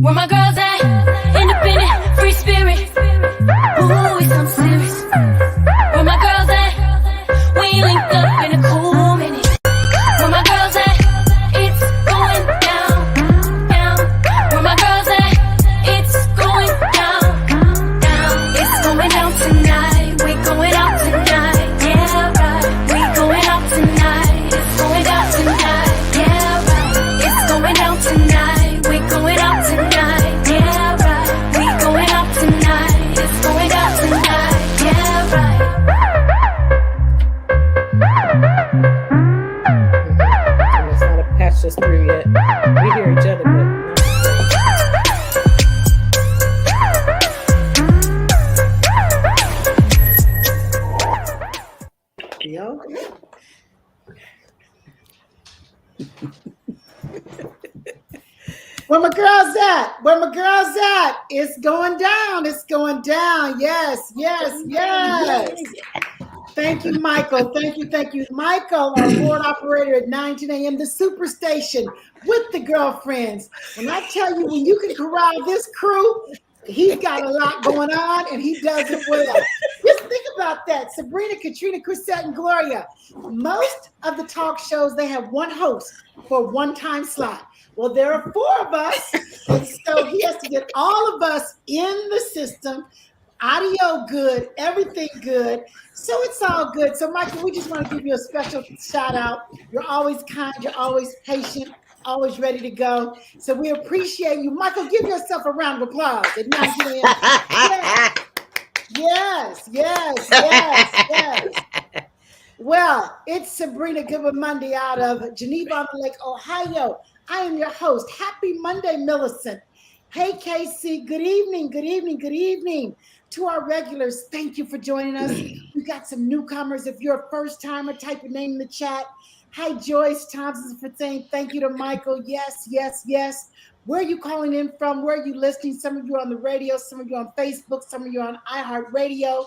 Where my girls at? Independent, free spirit. Ooh, it's I'm serious. Where my girls at? We linked up in a cool minute. Where my girls at? It's going down, down. Where my girls at? It's going down, down. It's going down tonight. We going out tonight. Yeah, right. We going out tonight. It's going down tonight. Yeah, right. It's going down tonight. We going out tonight. Yeah, right. We going out tonight. It's going down tonight. Yeah, right. It's not a patch us through yet. We hear each other, but yo. Where my girls at? Where my girls at? It's going down. It's going down. Yes, yes, yes. Thank you, Michael. Thank you, thank you. Michael, our board operator at 19 a.m., the Superstation with the girlfriends. When I tell you, when you can corral this crew, he's got a lot going on and he does it well. Just think about that. Sabrina, Katrina, Chrisette, and Gloria. Most of the talk shows, they have one host for one time slot. Well, there are four of us, and so he has to get all of us in the system, audio good, everything good. So it's all good. So, Michael, we just want to give you a special shout out. You're always kind, you're always patient, always ready to go. So we appreciate you. Michael, give yourself a round of applause at 19 a.m. Yes, yes, yes, yes. Well, it's Sabrina Giver Monday out of Geneva on the Lake, Ohio. I am your host. Happy Monday, Millicent. Hey, KC. Good evening, good evening, good evening. To our regulars, thank you for joining us. We got some newcomers. If you're a first timer, type your name in the chat. Hi, Joyce Thompson for saying thank you to Michael. Yes, yes, yes. Where are you calling in from? Where are you listening? Some of you are on the radio, some of you on Facebook, some of you are on iHeartRadio.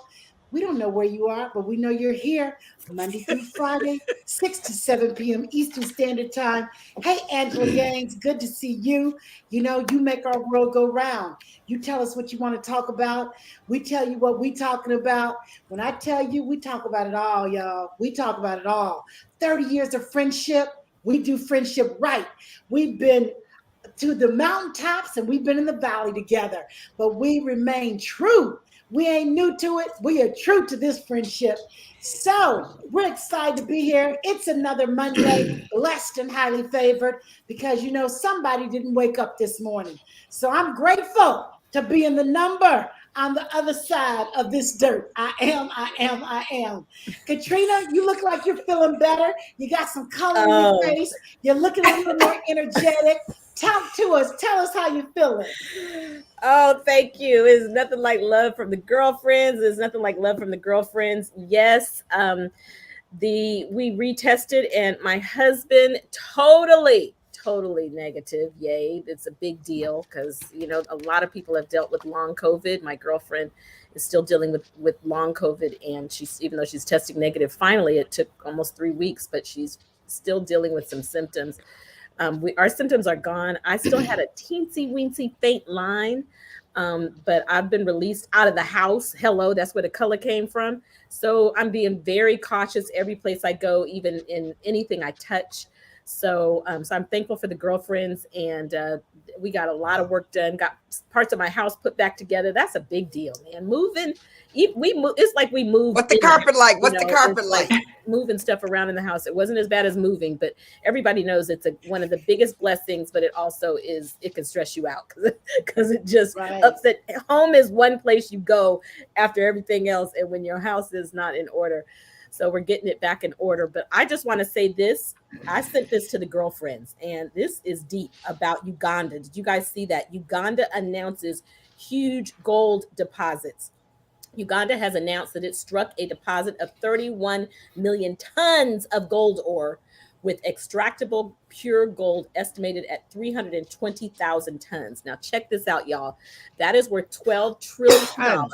We don't know where you are, but we know you're here Monday through Friday, 6 to 7 p.m. Eastern Standard Time. Hey, Angela Gaines, good to see you. You know, you make our world go round. You tell us what you want to talk about. We tell you what we're talking about. When I tell you, we talk about it all, y'all. We talk about it all. 30 years of friendship. We do friendship right. We've been to the mountaintops and we've been in the valley together, but we remain true. We ain't new to it. We are true to this friendship. So we're excited to be here. It's another Monday, blessed and highly favored, because, you know, somebody didn't wake up this morning. So I'm grateful to be in the number on the other side of this dirt. I am. Katrina, you look like you're feeling better. You got some color in your face. You're looking a little more energetic. Talk to us. Tell us how you're feeling. Oh, thank you. It's nothing like love from the girlfriends. There's nothing like love from the girlfriends. Yes. We retested and my husband totally negative. Yay. It's a big deal because, you know, a lot of people have dealt with long COVID. My girlfriend is still dealing with long COVID, and even though she's testing negative, finally, it took almost 3 weeks, but she's still dealing with some symptoms. Our symptoms are gone. I still had a teensy weensy faint line, but I've been released out of the house. Hello, that's where the color came from. So I'm being very cautious every place I go, even in anything I touch. So I'm thankful for the girlfriends, and we got a lot of work done. Got parts of my house put back together. That's a big deal, man. Moving, we move. It's like we moved. What's the carpet like? What's the carpet like? Moving stuff around in the house. It wasn't as bad as moving, but everybody knows it's one of the biggest blessings. But it also it can stress you out because it just upset. Home is one place you go after everything else, and when your house is not in order. So we're getting it back in order. But I just want to say this. I sent this to the girlfriends, and this is deep about Uganda. Did you guys see that? Uganda announces huge gold deposits. Uganda has announced that it struck a deposit of 31 million tons of gold ore, with extractable pure gold estimated at 320,000 tons. Now check this out, y'all. That is worth $12 trillion.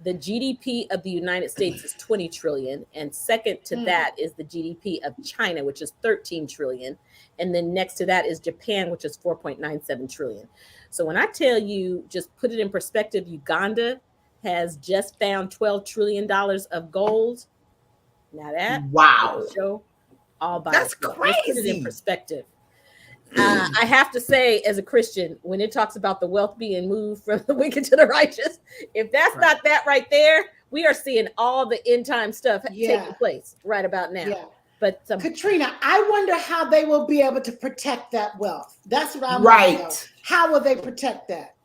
The GDP of the United States is 20 trillion, and second to that is the GDP of China, which is 13 trillion, and then next to that is Japan, which is 4.97 trillion. So when I tell you, just put it in perspective, Uganda has just found $12 trillion of gold. Now that Wow. show all by That's itself. Let's put it in crazy. perspective. I have to say, as a Christian, when it talks about the wealth being moved from the wicked to the righteous, if that's not that right there, we are seeing all the end time stuff taking place right about now. Yeah. But Katrina, I wonder how they will be able to protect that wealth. That's what I'm right. know. How will they protect that?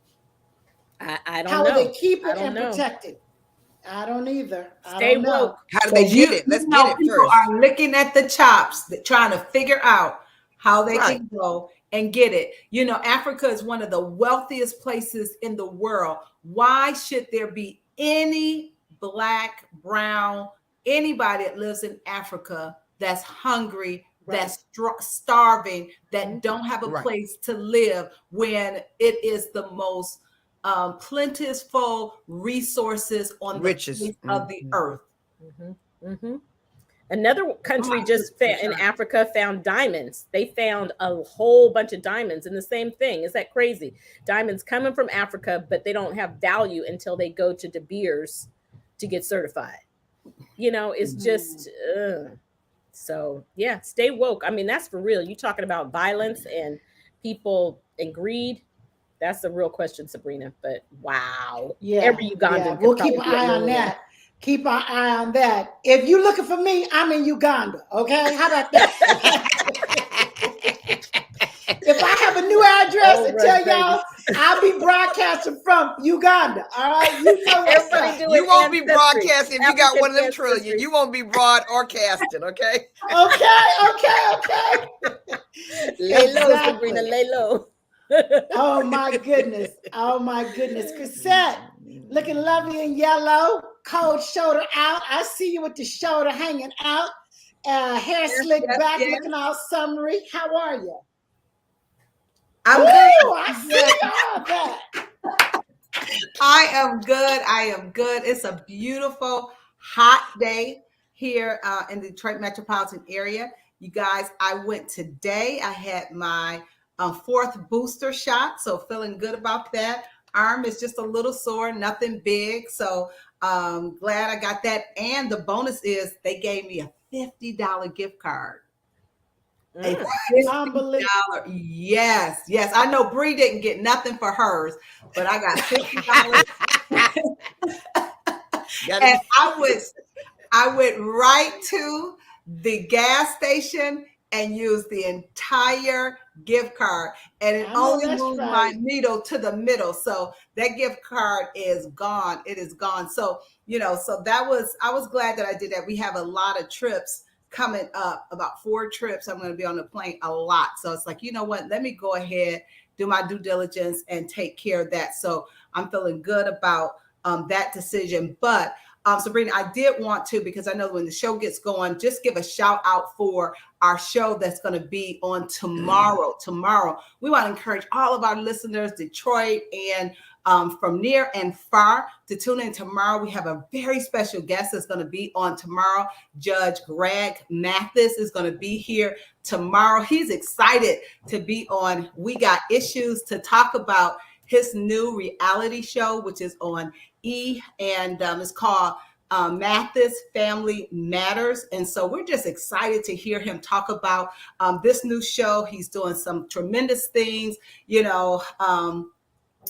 I don't how know. How will they keep it and know. protect it? I don't either. Stay woke. How do they get it? Let's get it people first. Are licking at the chops, trying to figure out how they can go and get it. You know, Africa is one of the wealthiest places in the world. Why should there be any black, brown, anybody that lives in Africa that's hungry, that's starving, that don't have a place to live when it is the most plentiful resources on the face of the earth? Another country in Africa found diamonds. They found a whole bunch of diamonds, and the same thing. Is that crazy? Diamonds coming from Africa, but they don't have value until they go to De Beers to get certified. You know, it's just so yeah. Stay woke. I mean, that's for real. You talking about violence and people and greed? That's a real question, Sabrina. But wow, every Ugandan. We'll keep an eye on that. Keep our eye on that. If you're looking for me, I'm in Uganda. Okay, how about that? If I have a new address and tell y'all, I'll be broadcasting fromUganda. All right, you know what's up. You won't be broadcasting if you got one of them trillion. You won't be broadcasting, okay? Okay. Lay low, Sabrina. Lay low. Oh my goodness. Cassette, looking lovely in yellow, cold shoulder out. I see you with the shoulder hanging out, hair slicked back, looking all summery. How are you? I'm good. I see all that. I am good. It's a beautiful, hot day here in the Detroit metropolitan area. You guys, I went today. I had my fourth booster shot, so feeling good about that. Arm is just a little sore, nothing big. So glad I got that. And the bonus is they gave me a $50 gift card. $50. Yes. I know Bree didn't get nothing for hers, but I got $50. And I went right to the gas station and used the entire gift card, and it only moved my needle to the middle. So that gift card is gone. It is gone. So, you know, I was glad that I did that. We have a lot of trips coming up, about 4 trips. I'm going to be on the plane a lot. So it's like, you know what, let me go ahead, do my due diligence and take care of that. So I'm feeling good about that decision. But Sabrina, I did want to, because I know when the show gets going, just give a shout out for our show that's going to be on tomorrow. Tomorrow, we want to encourage all of our listeners, Detroit and from near and far, to tune in tomorrow. We have a very special guest that's going to be on tomorrow. Judge Greg Mathis is going to be here tomorrow. He's excited to be on We Got Issues to talk about his new reality show, which is on E! And it's called Mathis Family Matters. And so we're just excited to hear him talk about this new show. He's doing some tremendous things, you know,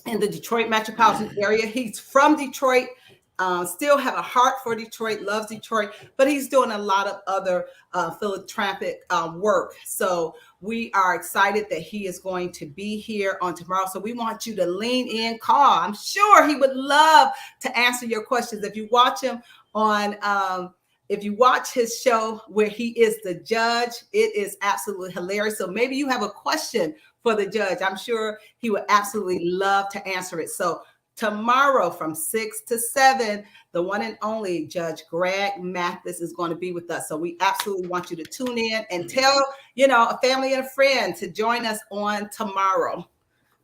in the Detroit metropolitan area. He's from Detroit, still have a heart for Detroit, loves Detroit, but he's doing a lot of other philanthropic work. So we are excited that he is going to be here on tomorrow. So we want you to lean in, call. I'm sure he would love to answer your questions. If you watch him on, if you watch his show where he is the judge, it is absolutely hilarious. So maybe you have a question for the judge. I'm sure he would absolutely love to answer it. So tomorrow from 6 to 7, the one and only Judge Greg Mathis is going to be with us. So we absolutely want you to tune in and tell, you know, a family and a friend to join us on tomorrow.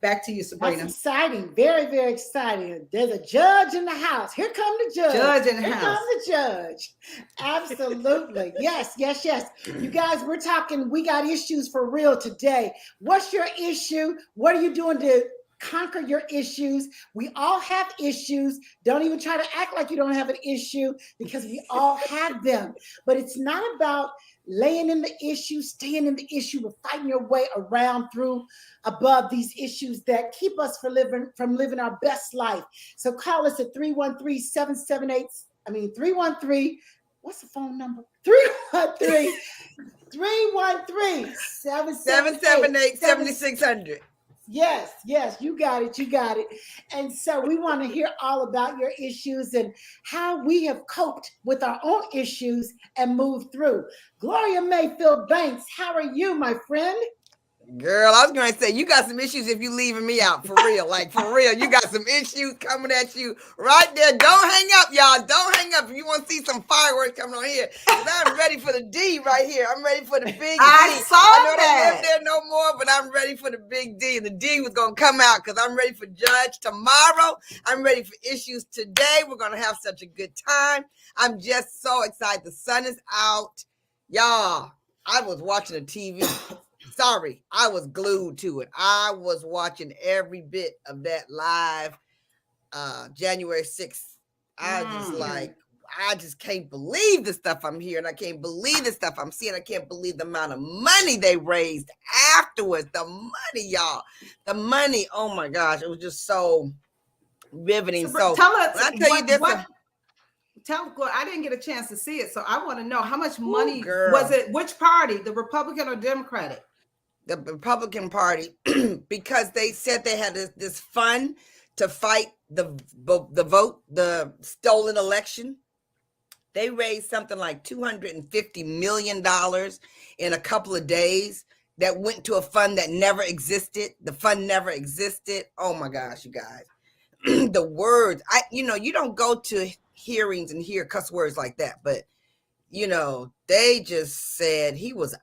Back to you, Sabrina. That's exciting. Very, very exciting. There's a judge in the house. Here comes the judge. Judge in the Here house. comes the judge. Absolutely. Yes, yes, yes. You guys, we're talking, we got issues for real today. What's your issue? What are you doing to conquer your issues? We all have issues. Don't even try to act like you don't have an issue, because we all have them. But it's not about laying in the issue, staying in the issue, but fighting your way around, through, above these issues that keep us from living our best life. So call us at 313-778, 313, what's the phone number? 313-778-7600. Yes, yes, you got it. You got it. And so we want to hear all about your issues and how we have coped with our own issues and moved through. Gloria Mayfield Banks, how are you, my friend? Girl, I was going to say, you got some issues if you leaving me out, for real. Like, for real, you got some issues coming at you right there. Don't hang up, y'all. Don't hang up if you want to see some fireworks coming on here. Because I'm ready for the D right here. I'm ready for the big D. I saw I know that. they live there no more, but I'm ready for the big D. And the D was going to come out because I'm ready for Judge tomorrow. I'm ready for issues today. We're going to have such a good time. I'm just so excited. The sun is out. Y'all, I was watching the TV. Sorry, I was glued to it. I was watching every bit of that live January 6th. I just can't believe the stuff I'm hearing. I can't believe the stuff I'm seeing. I can't believe the amount of money they raised afterwards. The money, y'all. The money. Oh my gosh. It was just so riveting. So tell us, I tell you this. I didn't get a chance to see it, so I want to know how much money was it? Which party, the Republican or Democratic? The Republican Party, because they said they had this fund to fight the vote, the stolen election. They raised something like $250 million in a couple of days that went to a fund that never existed. The fund never existed. Oh my gosh, you guys. The words, you don't go to hearings and hear cuss words like that, but they just said he was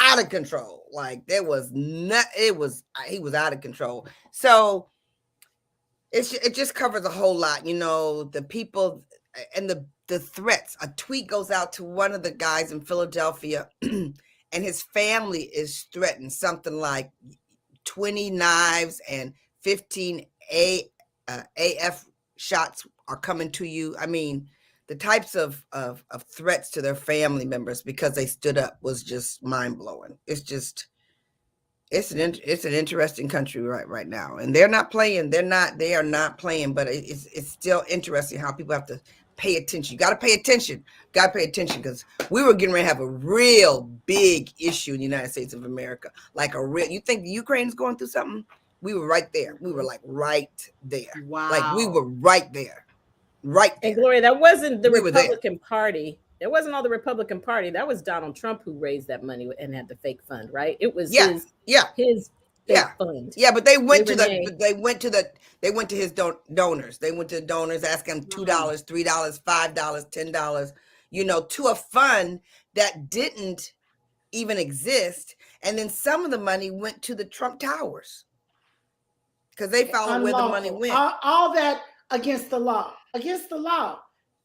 out of control. Like he was out of control. So it just covers a whole lot, the people and the threats. A tweet goes out to one of the guys in Philadelphia and his family is threatened, something like 20 knives and 15 AF shots are coming to you. I mean, the types of threats to their family members because they stood up was just mind-blowing. It's an interesting country right now, and they're not playing. They are not playing, but it's still interesting how people have to pay attention. You got to pay attention. Because we were getting ready to have a real big issue in the United States of America. You think the Ukraine is going through something? We were right there. We were like right there. Wow. Like we were right there. Right there. And Gloria, that wasn't the Republican Party. It wasn't all the Republican Party. That was Donald Trump who raised that money and had the fake fund, right? It was his fake fund. Yeah, but they went to his donors. They went to donors asking $2, $3, $5, $10, to a fund that didn't even exist. And then some of the money went to the Trump Towers because they followed where the money went. All that against the law. Against the law.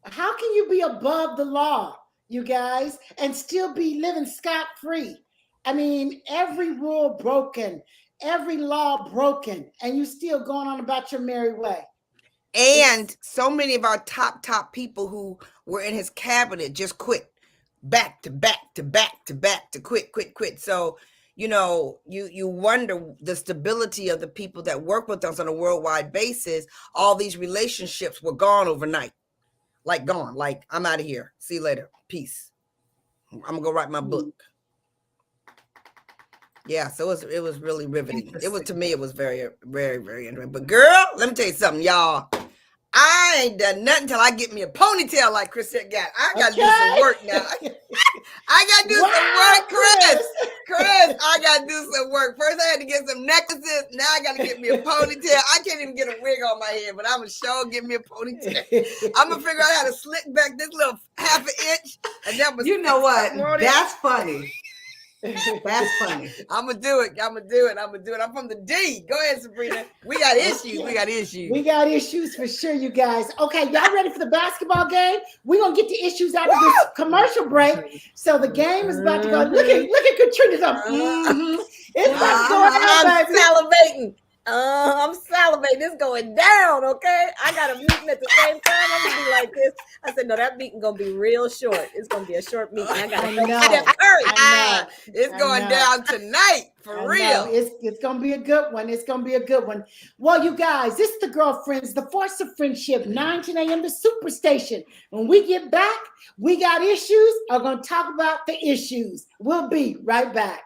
How can you be above the law, you guys, and still be living scot-free? I mean, every rule broken, every law broken, and you still going on about your merry way. And so many of our top people who were in his cabinet just quit back to quit. So, you wonder the stability of the people that work with us on a worldwide basis. All these relationships were gone overnight. Like gone. Like, I'm out of here. See you later. Peace. I'm gonna go write my book. Yeah, so it was really riveting. To me, it was very, very, very interesting. But girl, let me tell you something, y'all. I ain't done nothing till I get me a ponytail like Chris got. I gotta do some work now. I gotta do some work, Chris. Chris, I gotta do some work. First, I had to get some necklaces. Now I gotta get me a ponytail. I can't even get a wig on my head, but I'm gonna sure get me a ponytail. I'm gonna figure out how to slick back this little half an inch. And then you know what? That's funny. That's funny. I'm gonna do it. I'm from the D. Go ahead, Sabrina. We got issues. Okay. We got issues. We got issues for sure, you guys. Okay, y'all ready for the basketball game? We're gonna get the issues after this commercial break. So the game is about to go. Look at Katrina's up. It's about to go I'm down, baby. salivating. I'm salivating. It's going down, okay? I got a meeting at the same time. I'm gonna be like this. I said, no, that meeting gonna be real short. It's gonna be a short meeting. I gotta go Steph Curry. It's going down tonight for real. It's gonna be a good one. It's gonna be a good one. Well, you guys, this is the Girlfriends, the Force of Friendship, 9-10 a.m. the Superstation. When we get back, we got issues. I'm gonna talk about the issues. We'll be right back.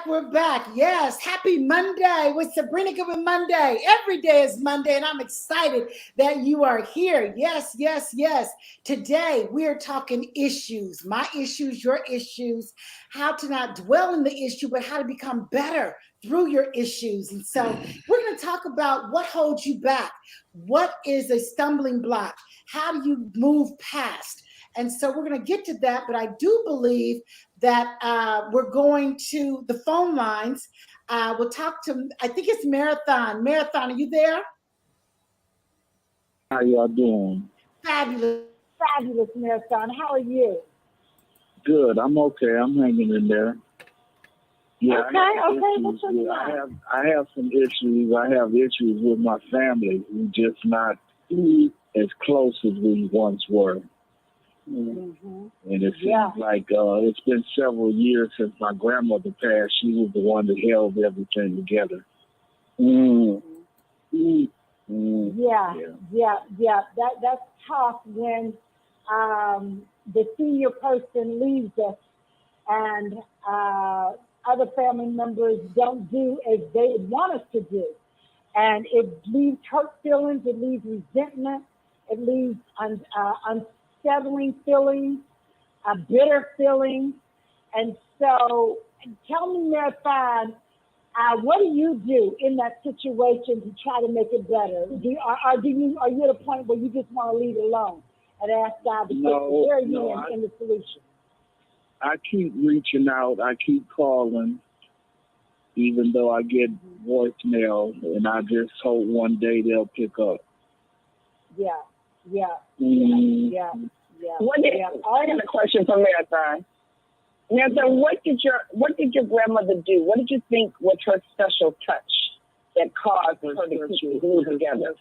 We're back. Yes, happy Monday with Sabrina Goodwin Monday. Every day is Monday, and I'm excited that you are here. Yes. Today, we are talking issues. My issues, your issues, how to not dwell in the issue, but how to become better through your issues. And so we're going to talk about what holds you back. What is a stumbling block? How do you move past? And so we're going to get to that, but I do believe that we're going to the phone lines. We'll talk to, I think it's Marathon. Marathon, are you there? How y'all doing? Fabulous, Marathon. How are you? Good. I'm okay. I'm hanging in there. Yeah. Okay. I have some issues. I have issues with my family. We're just not as close as we once were. Mhm. And it Yeah. seems like it's been several years since my grandmother passed. She was the one that held everything together. Mm. Mm. Mm. Yeah. That's tough when the senior person leaves us and other family members don't do as they want us to do. And it leaves hurt feelings, it leaves resentment, it leaves unsettling feelings, bitter feelings. And so, tell me, Marathon, what do you do in that situation to try to make it better? Are you at a point where you just want to leave it alone and ask God to fix it? Where are you in the solution? I keep reaching out. I keep calling, even though I get voicemail, and I just hope one day they'll pick up. Yeah. I had a question for Marathon. Marathon, what did your grandmother do? What did you think was her special touch that caused her to keep you glue together?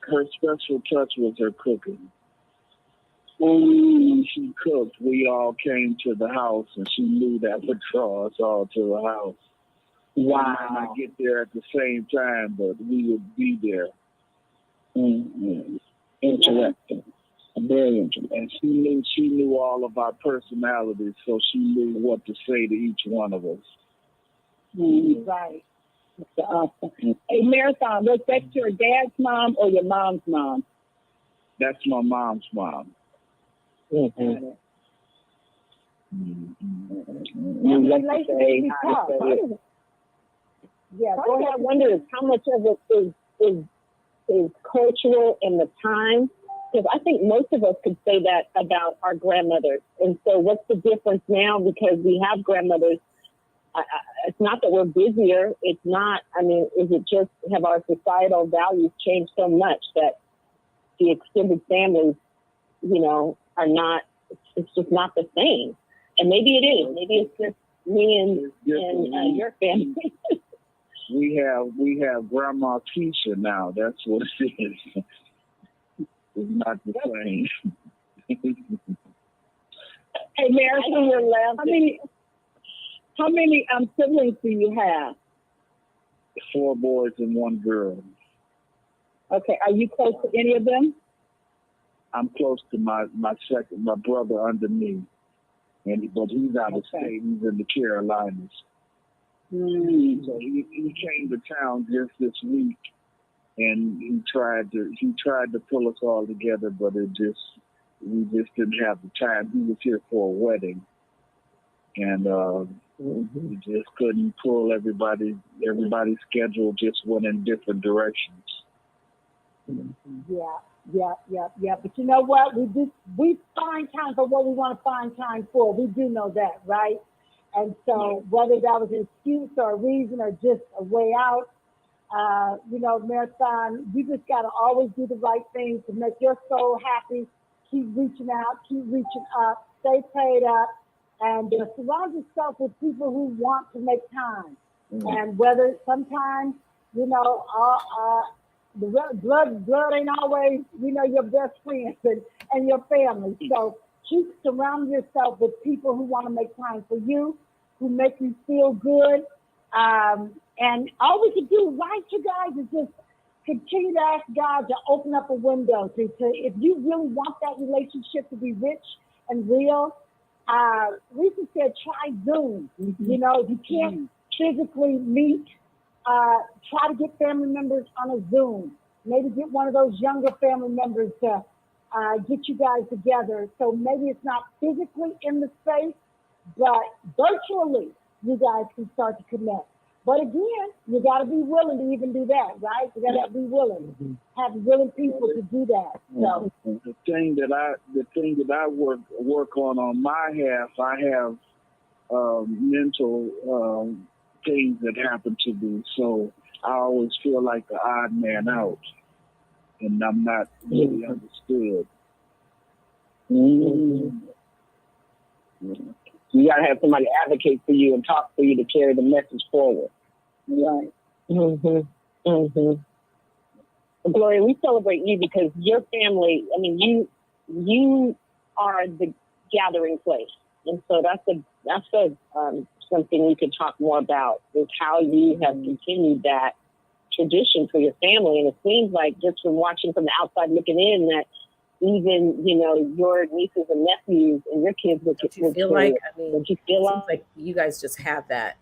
Her special touch was her cooking. When she cooked, we all came to the house, and she knew that would draw us all to the house. Wow. We might not get there at the same time, but we would be there. Mm-hmm. Interesting. Very interesting. And she knew all of our personalities, so she knew what to say to each one of us. Mm-hmm. Right. That's awesome. Hey, Marathon, was that your dad's mom or your mom's mom? That's my mom's mom. Mm-hmm. And relationship is tough. Yeah, What I wonder is how much of it is cultural in the time, because I think most of us could say that about our grandmothers. And so what's the difference now? Because we have grandmothers. It's not that we're busier. It's not, is it just have our societal values changed so much that the extended families, are not, it's just not the same. And maybe it is. Maybe it's just me and your family. We have Grandma Keisha now. That's what it is. It's not the same. Hey, Mary, how many siblings do you have? 4 boys and 1 girl. Okay, are you close to any of them? I'm close to my brother under me, but he's out of state. He's in the Carolinas. So he came to town just this week, and he tried to pull us all together, but we just didn't have the time. He was here for a wedding, and we just couldn't pull everybody's schedule just went in different directions. Yeah. But you know what? We find time for what we want to find time for. We do know that, right? And so whether that was an excuse or a reason or just a way out, Marathon, you just got to always do the right thing to make your soul happy. Keep reaching out, keep reaching up, stay paid up, and surround yourself with people who want to make time. And whether sometimes, the blood ain't always, your best friends and your family. So keep surrounding yourself with people who want to make time for you, who make you feel good. And all we can do, right, you guys, is just continue to ask God to open up a window to if you really want that relationship to be rich and real. Lisa said, try Zoom. If you can't physically meet, try to get family members on a Zoom. Maybe get one of those younger family members to get you guys together. So maybe it's not physically in the space, but virtually you guys can start to connect. But again, you got to be willing to even do that, right? You got to be willing, have willing people to do that. So the thing that I work on my half, I have mental things that happen to me, so I always feel like the odd man out, and I'm not really understood. You got to have somebody advocate for you and talk for you to carry the message forward. Right. Gloria, we celebrate you because your family, you are the gathering place. And so that's something we could talk more about, is how you have continued that tradition for your family. And it seems like, just from watching from the outside looking in, that even, your nieces and nephews and your kids would Don't you feel like, would you feel it seems like you guys just have that.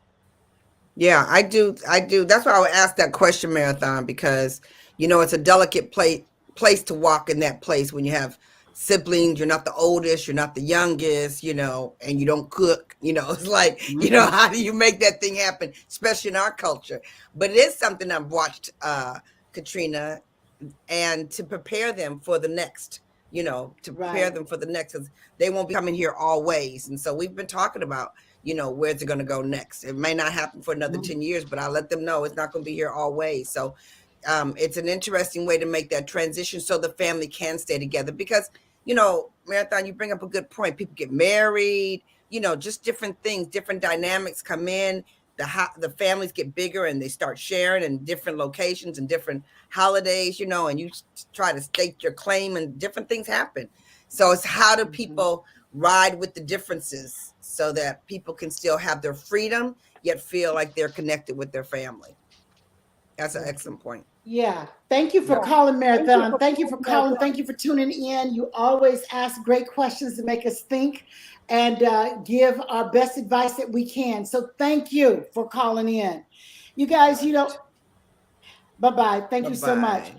Yeah, I do. I do. That's why I would ask that question, Marathon, because it's a delicate place to walk in that place when you have siblings. You're not the oldest, you're not the youngest, and you don't cook. It's like, how do you make that thing happen, especially in our culture? But it is something I've watched, Katrina, and to prepare them for the next. To prepare Right. them for the next, because they won't be coming here always. And so we've been talking about, where's it going to go next? It may not happen for another 10 years, but I'll let them know it's not going to be here always. So it's an interesting way to make that transition so the family can stay together. Because, Marathon, you bring up a good point. People get married, just different things, different dynamics come in. The families get bigger and they start sharing in different locations and different holidays, and you try to stake your claim and different things happen. So it's how do people ride with the differences so that people can still have their freedom, yet feel like they're connected with their family. That's an excellent point. Yeah. Thank you for calling, Marathon. Thank you for calling. Thank you for tuning in. You always ask great questions to make us think and give our best advice that we can. So thank you for calling in. You guys, bye-bye. Thank you so much.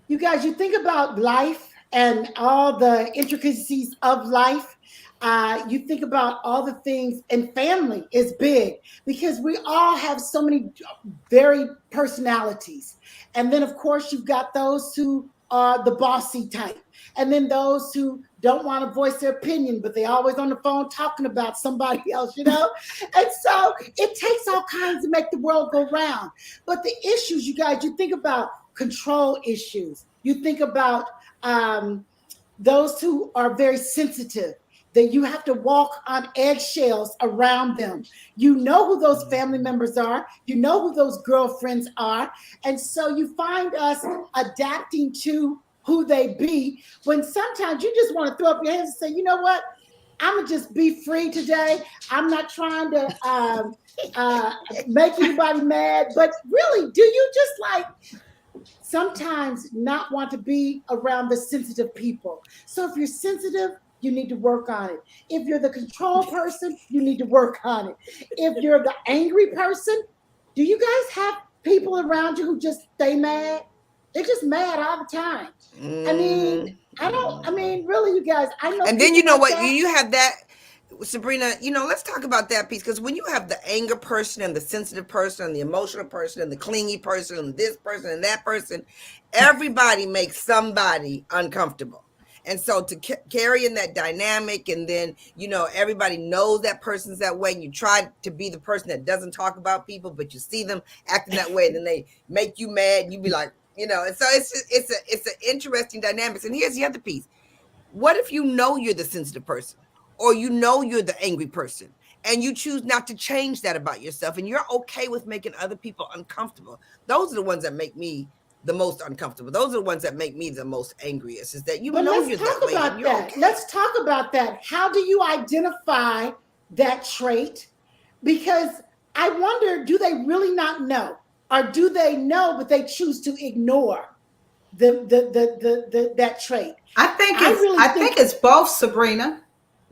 You guys, you think about life and all the intricacies of life. You think about all the things, and family is big because we all have so many varied personalities. And then, of course, you've got those who are the bossy type, and then those who don't want to voice their opinion, but they always on the phone talking about somebody else, And so it takes all kinds to make the world go round. But the issues, you guys, you think about control issues. You think about those who are very sensitive, that you have to walk on eggshells around them. You know who those family members are. You know who those girlfriends are. And so you find us adapting to who they be, when sometimes you just want to throw up your hands and say, you know what? I'm going to just be free today. I'm not trying to make anybody mad. But really, do you just sometimes not want to be around the sensitive people? So if you're sensitive, you need to work on it. If you're the control person, you need to work on it. If you're the angry person, do you guys have people around you who just stay mad? They're just mad all the time. Really, you guys, I know. And then what? You have that, Sabrina, let's talk about that piece, because when you have the anger person and the sensitive person and the emotional person and the clingy person and this person and that person, everybody makes somebody uncomfortable. And so to carry in that dynamic, and then, everybody knows that person's that way. And you try to be the person that doesn't talk about people, but you see them acting that way, and then they make you mad. And you be like, and so it's an interesting dynamics. And here's the other piece. What if you're the sensitive person, or you're the angry person, and you choose not to change that about yourself, and you're okay with making other people uncomfortable? Those are the ones that make me the most uncomfortable. Those are the ones that make me the most angriest, is that you're that way. About that. Okay. Let's talk about that. How do you identify that trait? Because I wonder, do they really not know? Or do they know, but they choose to ignore that trait? I think it's both, Sabrina.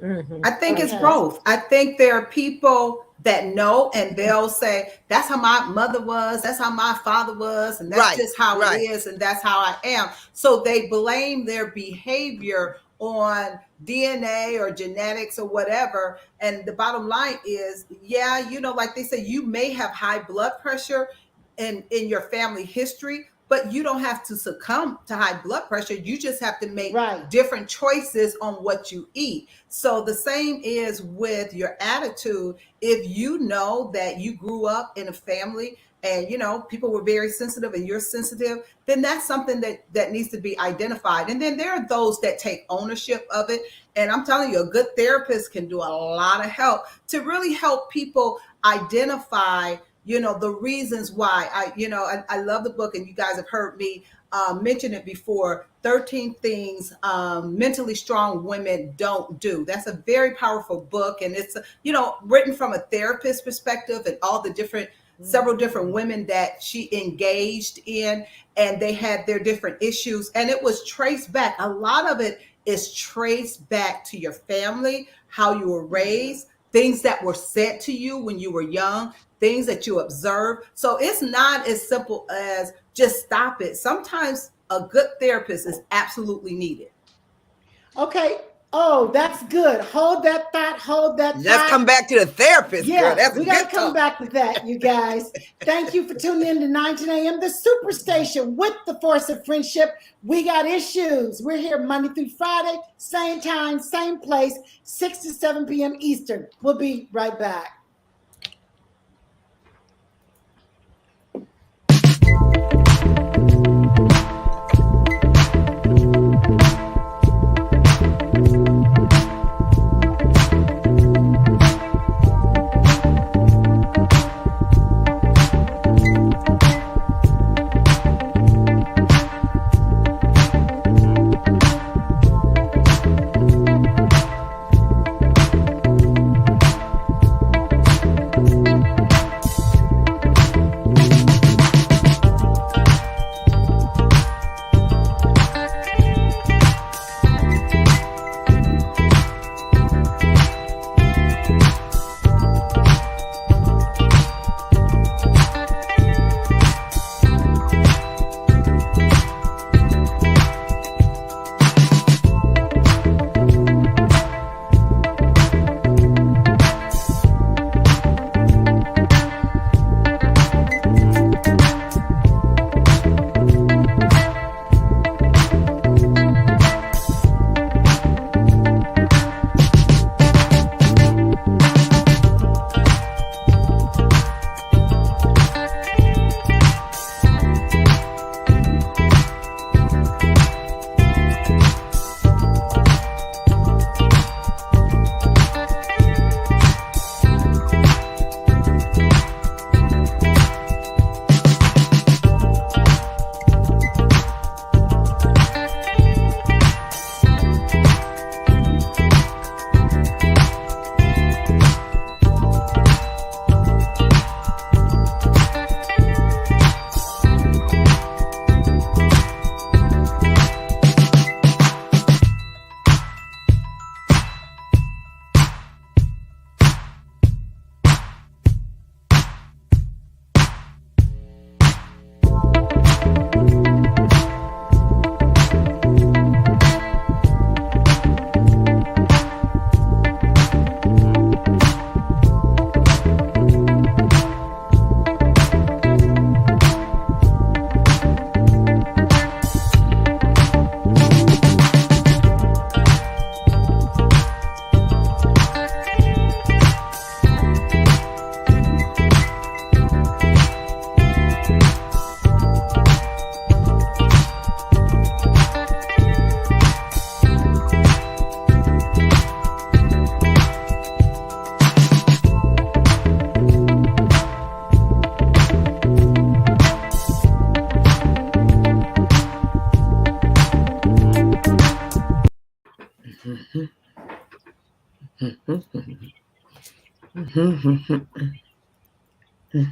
Mm-hmm. I think it's both. I think there are people that know, and they'll say, that's how my mother was, that's how my father was, and that's just how it is, and that's how I am. So they blame their behavior on DNA or genetics or whatever. And the bottom line is, like they say, you may have high blood pressure in your family history, but you don't have to succumb to high blood pressure. You just have to make different choices on what you eat. So the same is with your attitude. If you know that you grew up in a family and, people were very sensitive and you're sensitive, then that's something that needs to be identified. And then there are those that take ownership of it. And I'm telling you, a good therapist can do a lot of help to really help people identify the reasons why. I love the book, and you guys have heard me mentioned it before, 13 Things Mentally Strong Women Don't Do. That's a very powerful book. And it's, written from a therapist perspective and all the different, several different women that she engaged in, and they had their different issues. And it was traced back. A lot of it is traced back to your family, how you were raised, things that were said to you when you were young, things that you observed. So it's not as simple as just stop it. Sometimes a good therapist is absolutely needed. Okay. Oh, that's good. Hold that thought. Hold that Let's thought. come back to the therapist, Yeah, girl. That's we got to come back to that, you guys. Thank you for tuning in to 19 a.m. The Superstation with the Force of Friendship. We got issues. We're here Monday through Friday, same time, same place, 6 to 7 p.m. Eastern. We'll be right back.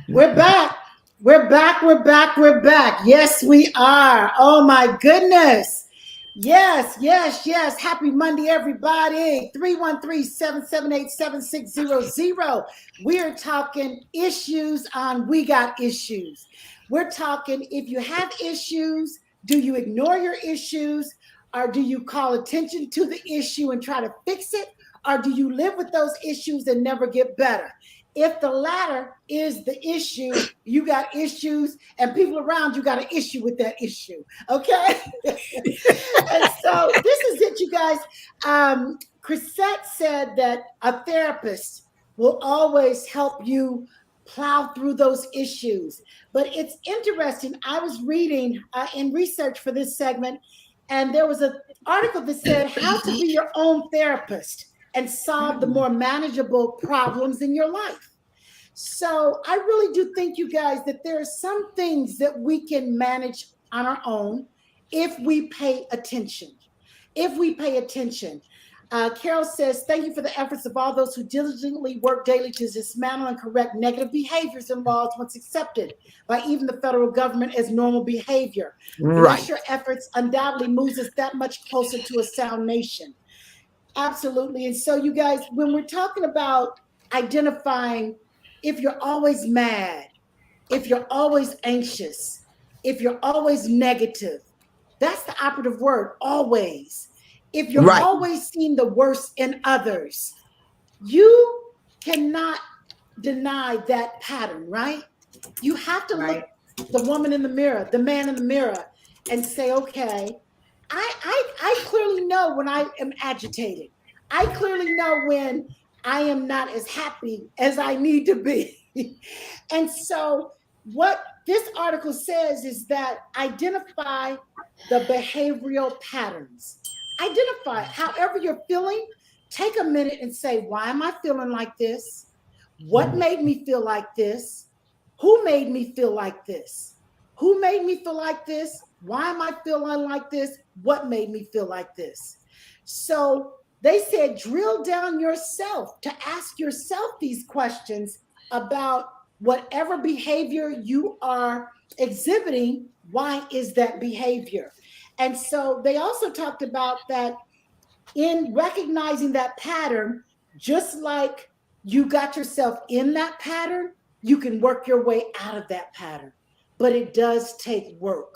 We're back. We're back. We're back. We're back. Yes, we are. Oh my goodness. Yes, yes, yes. Happy Monday, everybody. 313-778-7600. We're talking issues on We Got Issues. We're talking if you have issues, do you ignore your issues, or do you call attention to the issue and try to fix it, or do you live with those issues and never get better? If the latter is the issue, you got issues, and people around you got an issue with that issue. Okay? And so this is it, you guys. Chrisette said that a therapist will always help you plow through those issues. But it's interesting. I was reading in research for this segment, and there was an article that said how to be your own therapist and solve the more manageable problems in your life. So I really do think, you guys, that there are some things that we can manage on our own if we pay attention. If we pay attention. Carol says, thank you for the efforts of all those who diligently work daily to dismantle and correct negative behaviors and laws once accepted by even the federal government as normal behavior. Right. Bless your efforts undoubtedly moves us that much closer to a sound nation. Absolutely. And so, you guys, when we're talking about identifying if you're always mad, if you're always anxious, if you're always negative, that's the operative word, always. If you're Right. always seeing the worst in others, you cannot deny that pattern, right? You have to Right. look the woman in the mirror, the man in the mirror, and say, okay, I clearly know when I am agitated. I clearly know when I am not as happy as I need to be. And so what this article says is that identify the behavioral patterns. Identify however you're feeling. Take a minute and say, why am I feeling like this? What made me feel like this? Who made me feel like this? Who made me feel like this? Why am I feeling like this? What made me feel like this? So they said drill down yourself to ask yourself these questions about whatever behavior you are exhibiting. Why is that behavior? And so they also talked about that in recognizing that pattern, just like you got yourself in that pattern, you can work your way out of that pattern. But it does take work.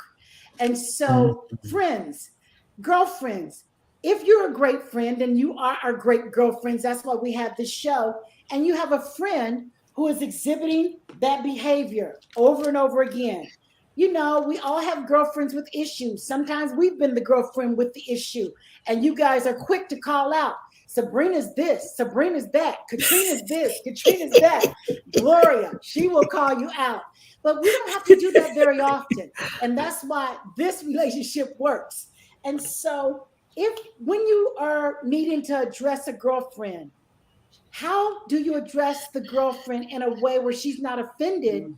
And so, friends, girlfriends, if you're a great friend and you are our great girlfriends, that's why we have this show, and you have a friend who is exhibiting that behavior over and over again. You know, we all have girlfriends with issues. Sometimes we've been the girlfriend with the issue, and you guys are quick to call out, Sabrina's this, Sabrina's that, Katrina's this, Katrina's that. Gloria, she will call you out. But we don't have to do that very often. And that's why this relationship works. And so when you are needing to address a girlfriend, how do you address the girlfriend in a way where she's not offended,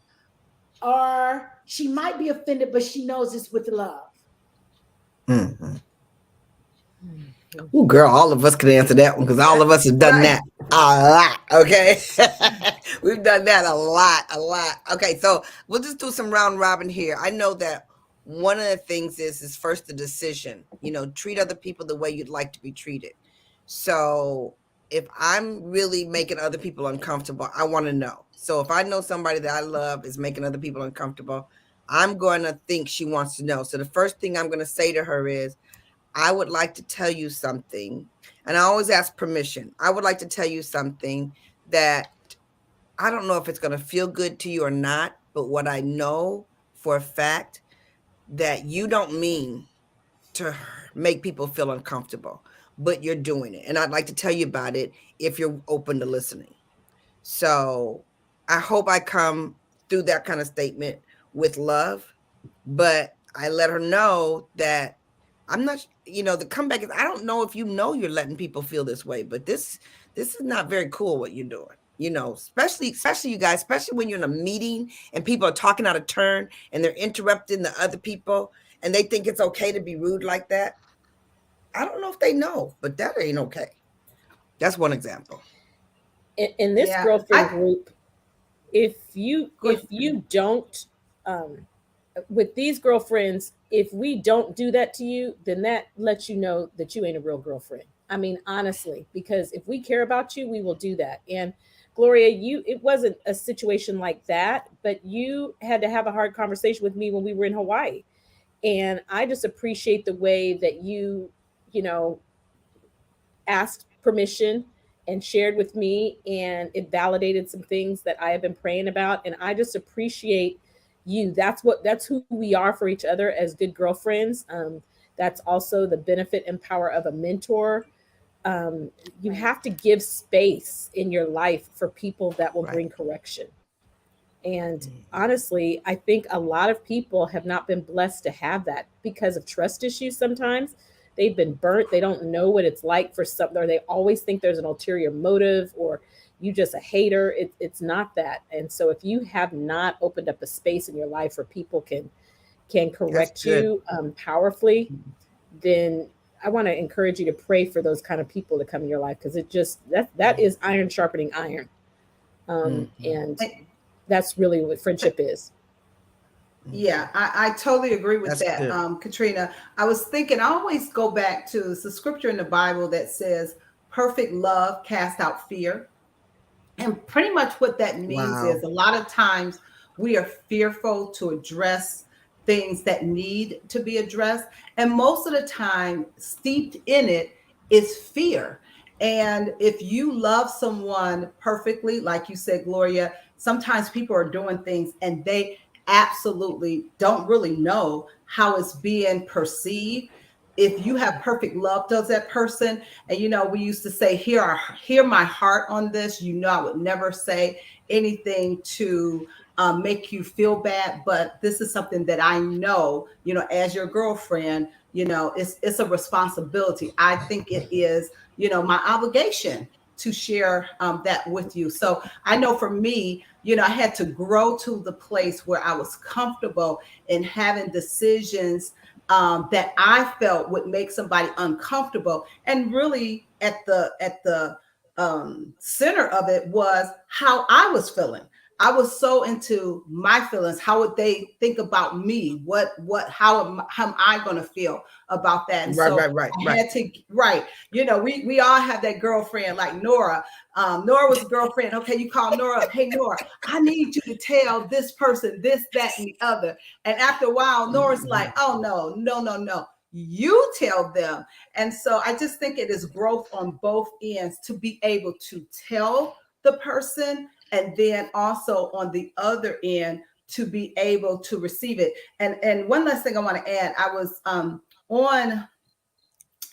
or she might be offended, but she knows it's with love? Mm-hmm. Oh, girl, all of us can answer that one because all of us have done that a lot. Okay. We've done that a lot. Okay. So we'll just do some round robin here. I know that one of the things is first the decision, treat other people the way you'd like to be treated. So if I'm really making other people uncomfortable, I want to know. So if I know somebody that I love is making other people uncomfortable, I'm going to think she wants to know. So the first thing I'm going to say to her is, I would like to tell you something. And I always ask permission. I would like to tell you something that I don't know if it's going to feel good to you or not, but what I know for a fact that you don't mean to make people feel uncomfortable, but you're doing it. And I'd like to tell you about it if you're open to listening. So I hope I come through that kind of statement with love, but I let her know that I'm not, the comeback is, I don't know if you're letting people feel this way, but this is not very cool what you're doing, especially you guys, especially when you're in a meeting and people are talking out of turn and they're interrupting the other people and they think it's okay to be rude like that. I don't know if they know, but that ain't okay. That's one example. In this girlfriend group, if you don't, with these girlfriends, if we don't do that to you, then that lets you know that you ain't a real girlfriend. I mean, honestly, because if we care about you, we will do that. And Gloria, it wasn't a situation like that, but you had to have a hard conversation with me when we were in Hawaii. And I just appreciate the way that you asked permission and shared with me, and it validated some things that I have been praying about. And I just appreciate you. That's who we are for each other as good girlfriends. That's also the benefit and power of a mentor. You have to give space in your life for people that will bring correction. And honestly, I think a lot of people have not been blessed to have that because of trust issues. Sometimes they've been burnt. They don't know what it's like for something, or they always think there's an ulterior motive, or you just a hater. It's not that. And so if you have not opened up a space in your life where people can can correct you powerfully, then I want to encourage you to pray for those kind of people to come in your life, because it just that is iron sharpening iron, and that's really what friendship is. Yeah, I totally agree with that, Katrina. I was thinking, I always go back to the scripture in the Bible that says, perfect love cast out fear. And pretty much what that means is a lot of times we are fearful to address things that need to be addressed. And most of the time, steeped in it is fear. And if you love someone perfectly, like you said, Gloria, sometimes people are doing things and they absolutely don't really know how it's being perceived. If you have perfect love towards that person, and we used to say, hear my heart on this. I would never say anything to make you feel bad, but this is something that I know, as your girlfriend, it's a responsibility. I think it is, my obligation to share that with you. So I know for me, I had to grow to the place where I was comfortable in having decisions that I felt would make somebody uncomfortable. And really at the center of it was how I was feeling. I was so into my feelings. How would they think about me? How am I going to feel about that? And right. had to, we all have that girlfriend like Nora. Nora was a girlfriend. Okay, you call Nora up. Hey, Nora, I need you to tell this person this, that, and the other. And after a while, Nora's like, oh, no. You tell them. And so I just think it is growth on both ends to be able to tell the person, and then also on the other end to be able to receive it. And one last thing I want to add, I was on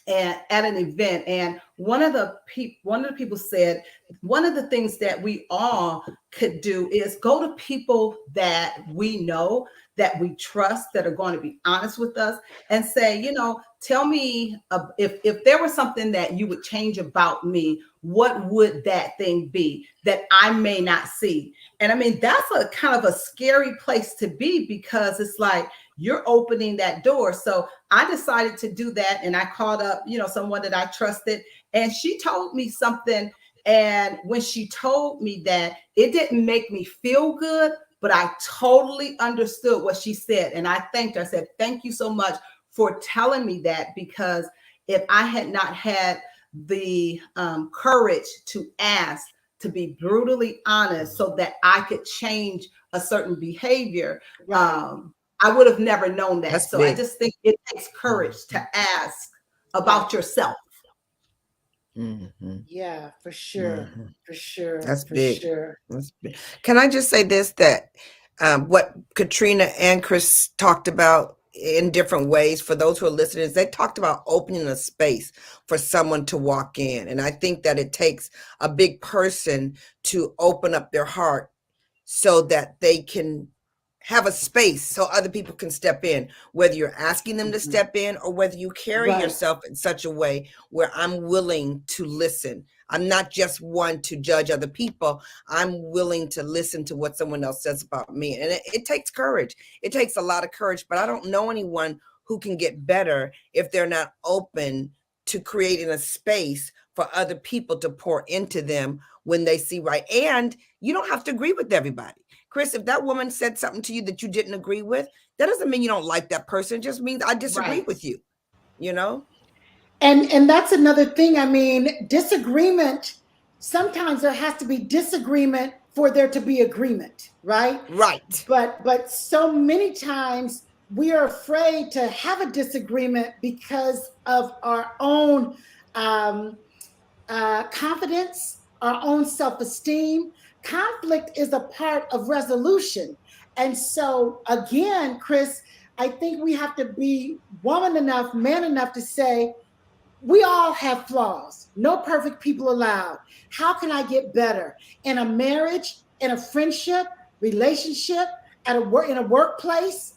at an event, and one of the people said, one of the things that we all could do is go to people that we know, that we trust, that are going to be honest with us, and say, tell me if there was something that you would change about me, what would that thing be that I may not see? And I mean, that's a kind of a scary place to be, because it's like you're opening that door. So I decided to do that, and I called up, someone that I trusted, and she told me something. And when she told me that, it didn't make me feel good, but I totally understood what she said. And I thanked her. I said, thank you so much for telling me that, because if I had not had the courage to ask, to be brutally honest so that I could change a certain behavior, I would have never known that. That's so big. I just think it takes courage to ask about yourself. Yeah, for sure. For sure. That's for big. Sure. That's big. Can I just say this, that what Katrina and Chris talked about in different ways, for those who are listeners, they talked about opening a space for someone to walk in. And I think that it takes a big person to open up their heart so that they can have a space so other people can step in, whether you're asking them to step in or whether you carry yourself in such a way where I'm willing to listen. I'm not just one to judge other people. I'm willing to listen to what someone else says about me. And it takes courage. It takes a lot of courage, but I don't know anyone who can get better if they're not open to creating a space for other people to pour into them when they see right. And you don't have to agree with everybody. Chris, if that woman said something to you that you didn't agree with, that doesn't mean you don't like that person. It just means I disagree with you, And that's another thing. I mean, disagreement, sometimes there has to be disagreement for there to be agreement, right? Right. But so many times we are afraid to have a disagreement because of our own confidence, our own self-esteem. Conflict is a part of resolution. And so again, Chris, I think we have to be woman enough, man enough to say, we all have flaws. No perfect people allowed. How can I get better in a marriage, in a friendship, relationship, in a workplace?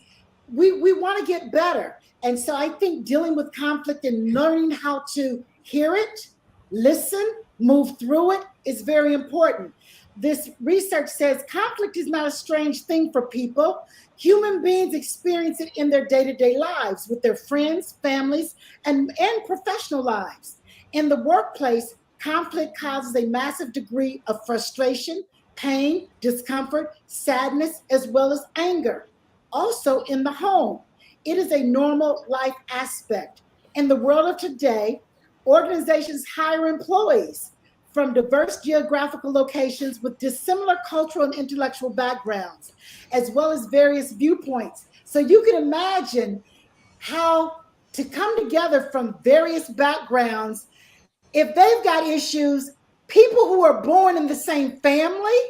We want to get better. And so I think dealing with conflict and learning how to hear it, listen, move through it is very important. this research says conflict is not a strange thing for people. Human beings experience it in their day-to-day lives with their friends, families, and professional lives. In the workplace, conflict causes a massive degree of frustration, pain, discomfort, sadness, as well as anger. Also in the home, it is a normal life aspect. In the world of today, organizations hire employees from diverse geographical locations with dissimilar cultural and intellectual backgrounds, as well as various viewpoints. So you can imagine how to come together from various backgrounds. If they've got issues, people who are born in the same family,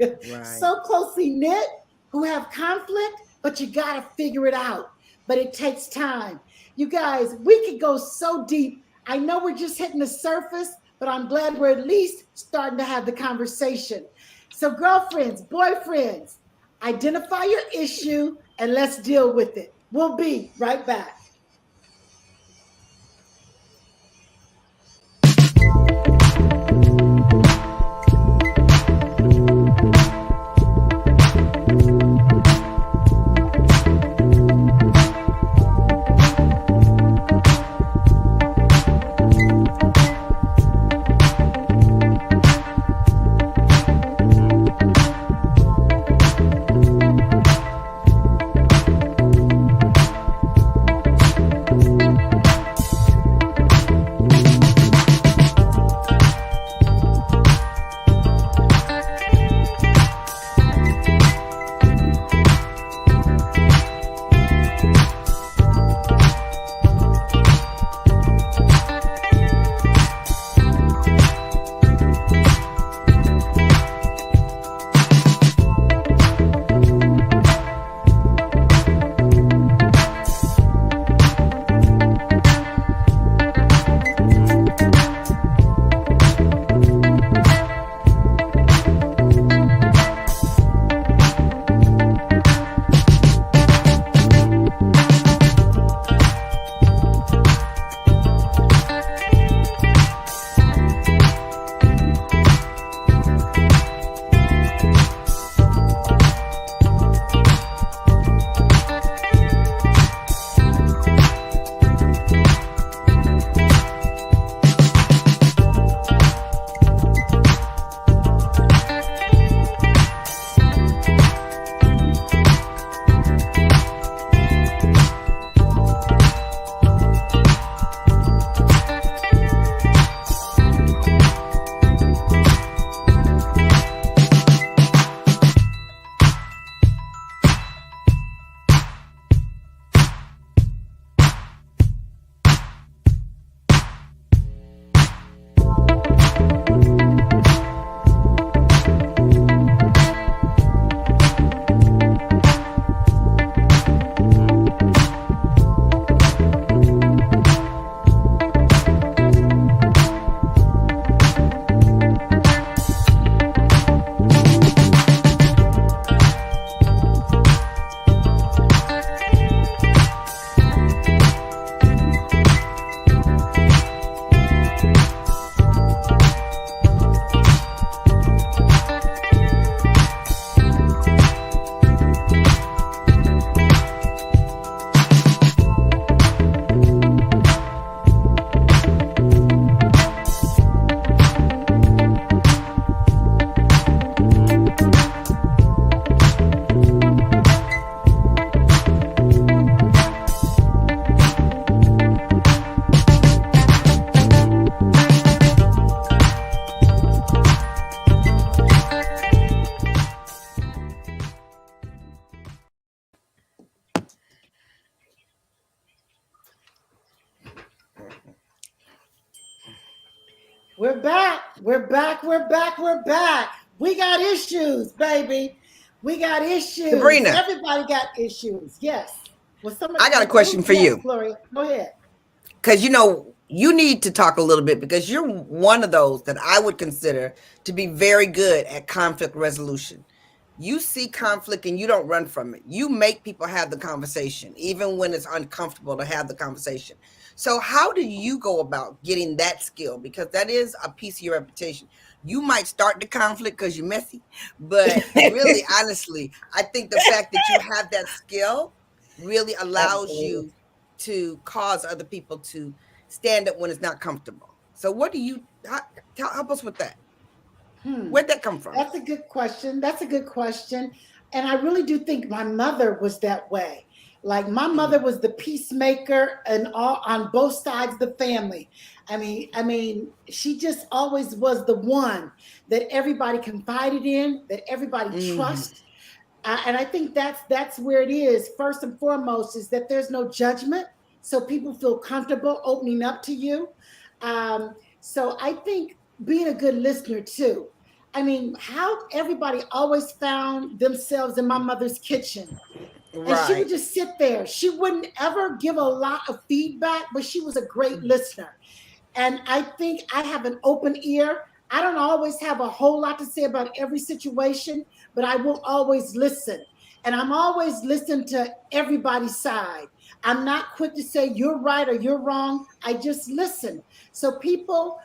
right, so closely knit, who have conflict, but you got to figure it out. But it takes time. You guys, we could go so deep. I know we're just hitting the surface, but I'm glad we're at least starting to have the conversation. So girlfriends, boyfriends, identify your issue and let's deal with it. We'll be right back. We're back. We're back. We're back. We're back. We got issues, baby. We got issues. Sabrina. Everybody got issues. Yes. Well, I got a question for you. Gloria, go ahead. Because, you need to talk a little bit because you're one of those that I would consider to be very good at conflict resolution. you see conflict and you don't run from it. You make people have the conversation, even when it's uncomfortable to have the conversation. So how do you go about getting that skill? Because that is a piece of your reputation. You might start the conflict because you're messy, but really, honestly, I think the fact that you have that skill really allows Absolutely. you to cause other people to stand up when it's not comfortable. So what do you help us with that? Where'd that come from? That's a good question. That's a good question. And I really do think my mother was that way. Like my mother was the peacemaker and all on both sides of the family. I mean, she just always was the one that everybody confided in, that everybody trusts. And I think that's where it is. First and foremost, is that there's no judgment, so people feel comfortable opening up to you. So I think being a good listener too. I mean, how everybody always found themselves in my mother's kitchen. And she would Right. just sit there. She wouldn't ever give a lot of feedback, but she was a great listener. And I think I have an open ear. I don't always have a whole lot to say about every situation, but I will always listen. And I'm always listening to everybody's side. I'm not quick to say you're right or you're wrong. I just listen. So people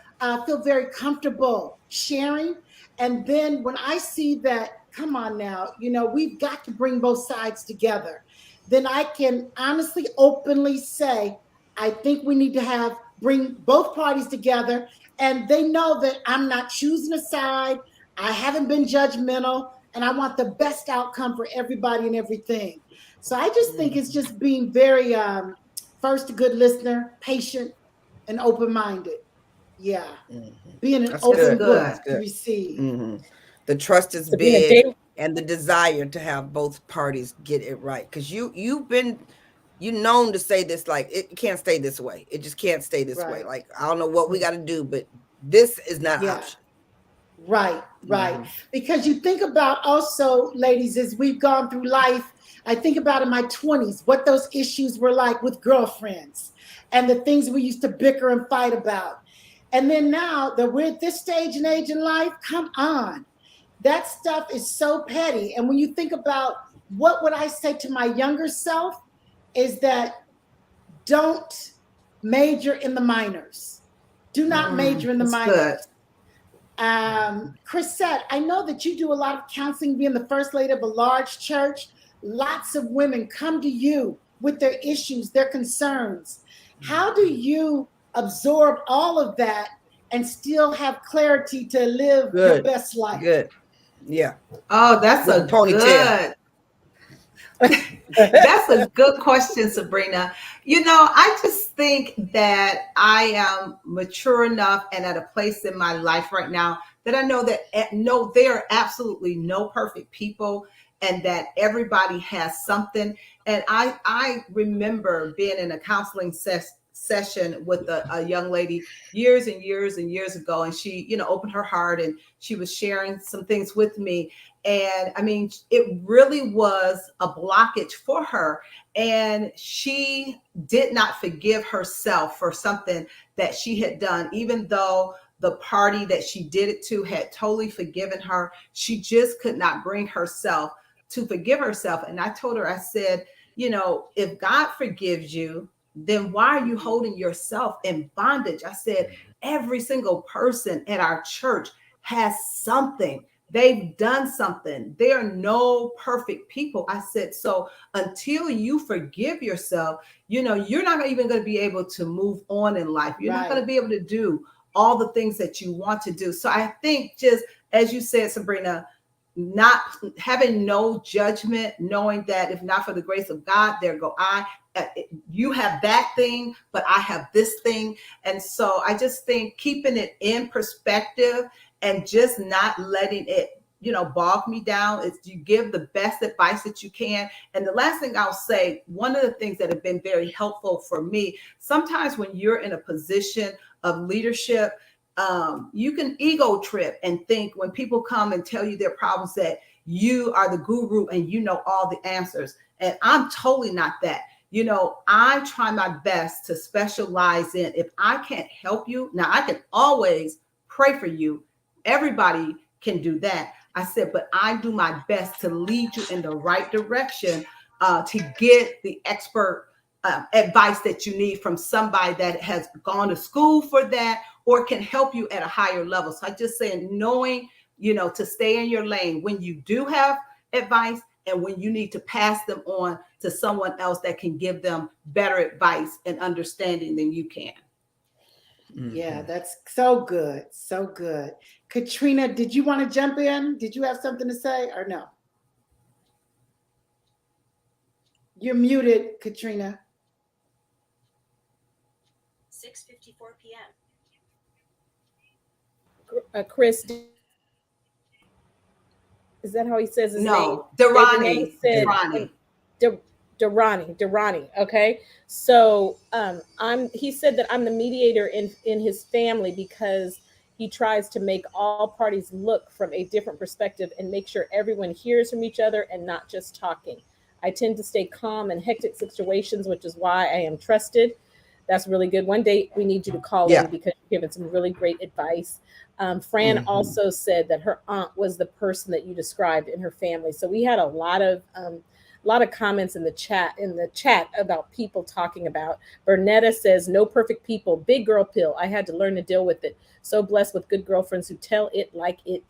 feel very comfortable sharing. And then when I see that, come on now, we've got to bring both sides together, then I can honestly, openly say, I think we need to bring both parties together, and they know that I'm not choosing a side. I haven't been judgmental, and I want the best outcome for everybody and everything. So I just think it's just being very first a good listener, patient, and open-minded. Yeah, being an That's open good. book That's to good. receive. The trust is So being a big, date, and the desire to have both parties get it right. Because you known to say this, like, it can't stay this way. It just can't stay this way. Right. Like, I don't know what we got to do, but this is not an Yeah. option. Right, right. Because you think about also, ladies, as we've gone through life, I think about in my 20s, what those issues were like with girlfriends and the things we used to bicker and fight about. And then now that we're at this stage and age in life, come on. That stuff is so petty. And when you think about what would I say to my younger self, is that don't major in the minors. Do not major in the That's good. minors. Chrisette, I know that you do a lot of counseling, being the first lady of a large church. Lots of women come to you with their issues, their concerns. How do you absorb all of that and still have clarity to live your best life? Good. Yeah. Oh, that's With a the ponytail. that's a good question, Sabrina. I just think that I am mature enough and at a place in my life right now that I know that no, there are absolutely no perfect people, and that everybody has something. And I remember being in a counseling session with a young lady years and years and years ago, and she opened her heart and she was sharing some things with me. And I mean, it really was a blockage for her. And she did not forgive herself for something that she had done, even though the party that she did it to had totally forgiven her. She just could not bring herself to forgive herself. And I told her, I said, if God forgives you, then why are you holding yourself in bondage? I said, every single person at our church has something. They've done something. There are no perfect people. I said, so until you forgive yourself, you're not even going to be able to move on in life. You're not going to be able to do all the things that you want to do. So I think, just as you said, Sabrina, not having no judgment, knowing that if not for the grace of God, there go I. You have that thing, but I have this thing. And so I just think keeping it in perspective and just not letting it, bog me down, is you give the best advice that you can. And the last thing I'll say, one of the things that have been very helpful for me, sometimes when you're in a position of leadership, you can ego trip and think when people come and tell you their problems that you are the guru and you know all the answers. And I'm totally not that. I try my best to specialize in, if I can't help you, now I can always pray for you. Everybody can do that. I said, but I do my best to lead you in the right direction to get the expert advice that you need from somebody that has gone to school for that or can help you at a higher level. So I just saying, knowing, to stay in your lane when you do have advice and when you need to pass them on to someone else that can give them better advice and understanding than you can. Yeah, that's so good. So good. Katrina, did you want to jump in? Did you have something to say or no? You're muted, Katrina. 6:54 p.m. Chris, is that how he says his name? No, Durrani. Durrani. Okay. So he said that I'm the mediator in his family because he tries to make all parties look from a different perspective and make sure everyone hears from each other and not just talking. I tend to stay calm in hectic situations, which is why I am trusted. That's really good. One day we need you to call in because you're giving some really great advice. Fran also said that her aunt was the person that you described in her family. So we had a lot of comments in the chat about people talking about. Bernetta says, no perfect people, big girl pill. I had to learn to deal with it. So blessed with good girlfriends who tell it like it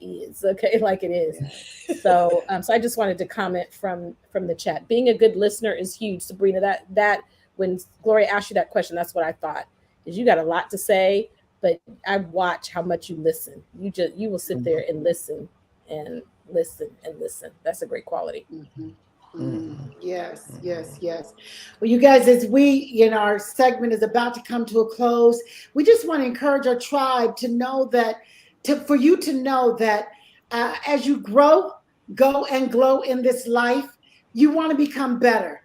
is. Okay, like it is. So I just wanted to comment from the chat. Being a good listener is huge, Sabrina. That when Gloria asked you that question, that's what I thought. Is you got a lot to say, but I watch how much you listen. You will sit there and listen and listen and listen. That's a great quality. Yes. Well, you guys, as our segment is about to come to a close, we just want to encourage our tribe to know that, for you to know that as you grow, go and glow in this life, you want to become better.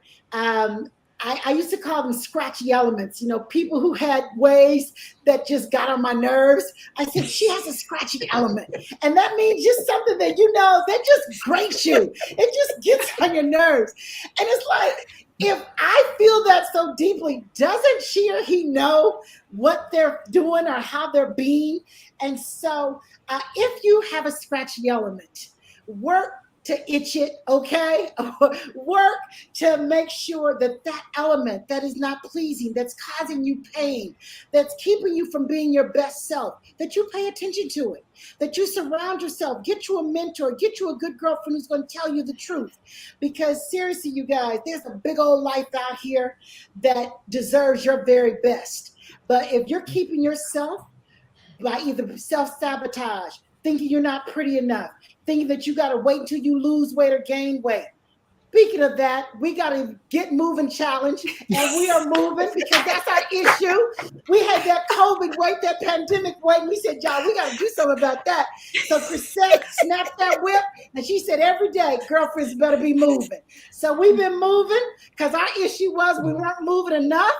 I used to call them scratchy elements, people who had ways that just got on my nerves. I said, she has a scratchy element. And that means just something that, that just grates you. It just gets on your nerves. And it's like, if I feel that so deeply, doesn't she or he know what they're doing or how they're being? And so if you have a scratchy element, work to itch it, okay? Work to make sure that element that is not pleasing, that's causing you pain, that's keeping you from being your best self, that you pay attention to it, that you surround yourself, get you a mentor, get you a good girlfriend who's going to tell you the truth. Because seriously, you guys, there's a big old life out here that deserves your very best. But if you're keeping yourself by either self-sabotage, thinking you're not pretty enough, thinking that you got to wait until you lose weight or gain weight. Speaking of that, we got to get moving challenge, and we are moving because that's our issue. We had that COVID weight, that pandemic weight, and we said, y'all, we got to do something about that. So Chrisette snapped that whip, and she said, every day, girlfriends better be moving. So we've been moving because our issue was we weren't moving enough.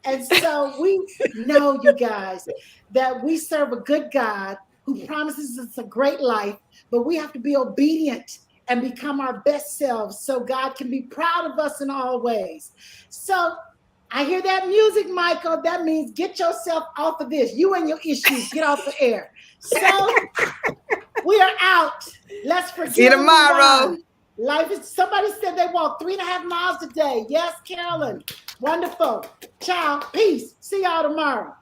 And so we know, you guys, that we serve a good God who promises us a great life, but we have to be obedient and become our best selves so God can be proud of us in all ways. So I hear that music, Michael. That means get yourself off of this. You and your issues, get off the air. So we are out. Let's forget. See you tomorrow. Life is, somebody said they walk 3.5 miles a day. Yes, Carolyn. Wonderful. Ciao. Peace. See y'all tomorrow.